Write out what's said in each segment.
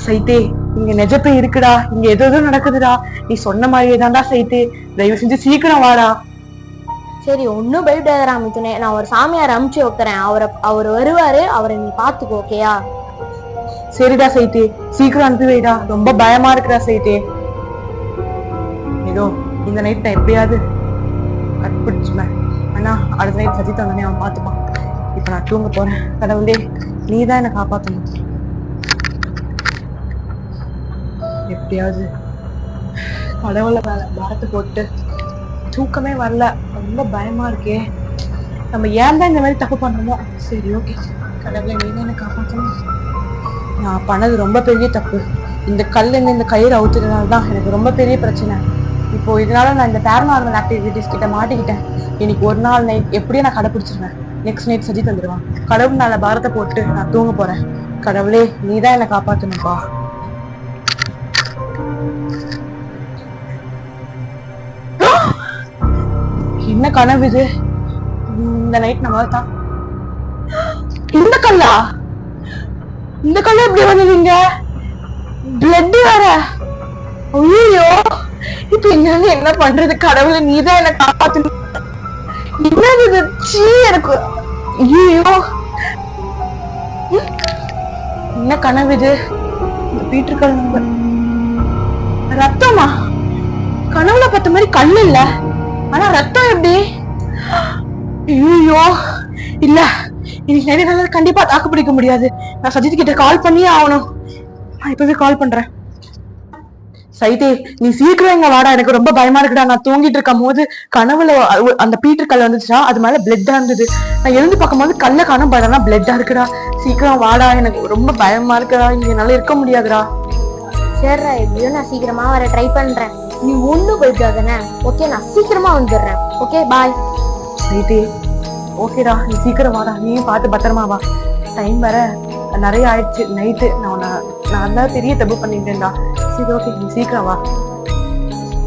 சைத்தே, இங்க நெஜப்பே இருக்குடா, இங்க ஏதோ நடக்குதுடா. நீ சொன்ன மாதிரியே தான்டா சைத்தே. தயவு செஞ்சு சீக்கிரம் வாடா. சரி, ஒன்னும் பயப்படாதடா மிதுனே. நான் ஒரு சாமியார் அமுச்சு வைக்கிறேன். அவர் வருவாரு. அவரை நீ பாத்துக்கோ, ஓகேயா? சரிடா சைத்தே, சீக்கிரம் அனுப்பி வைடா. ரொம்ப பயமா இருக்குடா சைத்தே. ஏதோ இந்த நைட் நான் எப்படியாவது கட்பிடிச்சுவேன். ஆனா அடுத்த நைட் சஜித் வந்தானே அவன் பாத்துப்பான். இப்ப நான் தூங்க போறேன். கடவுளே, நீதான் என்னை காப்பாத்தணும். எப்படியாவது கடவுளை மேல பாரத்தை போட்டு. தூக்கமே வரல, ரொம்ப பயமா இருக்கே. நம்ம ஏன் தான் இந்த மாதிரி தப்பு பண்றோமோ. சரி, ஓகே. கடவுளை, நீதான் என்னை காப்பாத்தணும். நான் பண்ணது ரொம்ப பெரிய தப்பு. இந்த கல்லுன்னு இந்த கயிறு அவுத்துறதுனாலதான் எனக்கு ரொம்ப பெரிய பிரச்சனை. இப்போ இதனால நான் இந்த பேரநார்மல் ஆக்டிவிட்டிஸ் கிட்ட மாட்டிக்கிட்டேன். இன்னைக்கு ஒரு நாள் நைட் எப்படியும் நான் கடைப்பிடிச்சிருவேன். நெக்ஸ்ட் நைட் சஜித் வந்துடுவான். கடவுள் மேல பாரத்தை போட்டு நான் தூங்க போறேன். கடவுளே, நீதான் என்னை காப்பாத்தணும்பா. என்ன கனவு இது? இந்த நைட் நம்ம தான். இந்த கல்லா? இந்த கல்ல எப்படி வந்தீங்க? பிளட் வேற. ஐயோ, இப்ப இங்க என்ன பண்றது? கடவுளை, நீதான் என்ன காப்பாத்தணும். என்னது எனக்கு? ஐயோ, என்ன கனவு இது? பீட்டர் நம்பர் ரத்தமா? கனவுல பார்த்த மாதிரி கல் இல்ல, ஆனா ரத்தம் எப்படி? ஐயோ, இல்ல, இன்னைக்கு நிறைய கண்டிப்பா தாக்கு பிடிக்க முடியாது. நான் சஜித் கிட்ட கால் பண்ணியே ஆகணும். நான் இப்பவே கால் பண்றேன். சைதே, நீ சீக்கிரம் எங்க வாடா. எனக்கு ரொம்ப பயமா இருக்குடா. நான் தூங்கிட்டு இருக்கும் போது கனவுல அந்த பீட்டர் கல் வந்துச்சுன்னா அது மேல பிளட்டா இருந்தது. நான் எழுந்து பார்க்கும் போது கல்ல காண பயனா பிளட்டா இருக்குடா. சீக்கிரம் வாடா, எனக்கு ரொம்ப பயமா இருக்குடா. இங்க என்னால இருக்க முடியாதுடா. சரிடா, எப்படியோ நான் சீக்கிரமா வர ட்ரை பண்றேன். நீ ஒண்ணும் போயிட்டாதானே? ஓகே, நான் சீக்கிரமா வந்துடுறேன். ஓகே, பாய். சைதே, ஓகேடா, நீ சீக்கிரம் வாடா. நீயும் பார்த்து பத்திரமா வா. டைம் வர நிறைய ஆயிடுச்சு நைட்டு. நான் தான் பெரிய தப்பு பண்ணிட்டேன்டா. சரி, ஓகே, நீ சீக்கிரம் வா.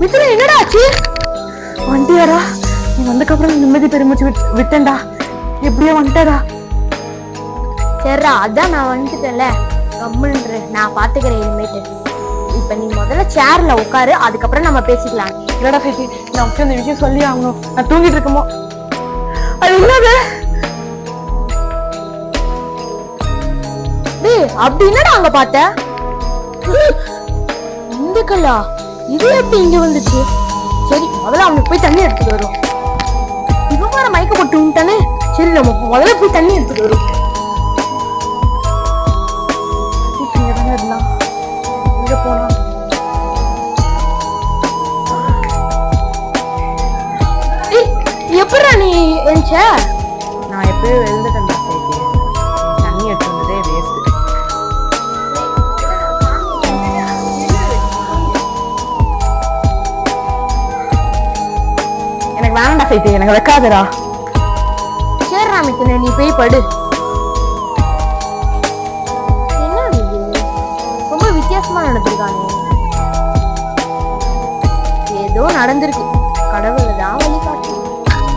மித்ரா, என்னடா ஆச்சு? வந்துட்டியாடா? நீ வந்ததுக்கப்புறம் நிம்மதி பெருமிச்சு விட்டேன்டா. எப்படியோ வந்துட்டடா. சரிடா, அதான் நான் வந்துட்டேன்ல. கம்முன்று நான் பாத்துக்கிறேன் இனிமேட்டு. இப்ப நீ முதல்ல சேர்ல உட்காரு, அதுக்கப்புறம் நம்ம பேசிக்கலாம். இல்லடா சைதி, நான் இந்த விஷயம் சொல்லி ஆகணும். நான் தூங்கிட்டு இருக்கமோ. அது என்னது? அப்படி என்னடா அங்க பாத்த? இந்த கல்லா? இது எப்படி இங்க வந்துச்சு? சரி, முதல்ல அவனுக்கு போய் தண்ணி எடுத்துட்டு வரும். இவன் வேற மயக்க போட்டு விட்டானே. சரி, நம்ம முதல்ல போய் தண்ணி எடுத்துட்டு வரும். இங்க போனா எப்படா நீ என்ச்ச? நான் எப்பயும் எழுந்துட்டேன் சைதி. தண்ணி எடுத்து வந்ததே வேஸ்ட். எனக்கு வேணாண்டா சைதி, எனக்கு வைக்காதடா. சரி ராமித்தன, நீ போய் படு. என்ன இது ரொம்ப வித்தியாசமா நடந்திருக்கானே. ஏதோ நடந்திருக்கு.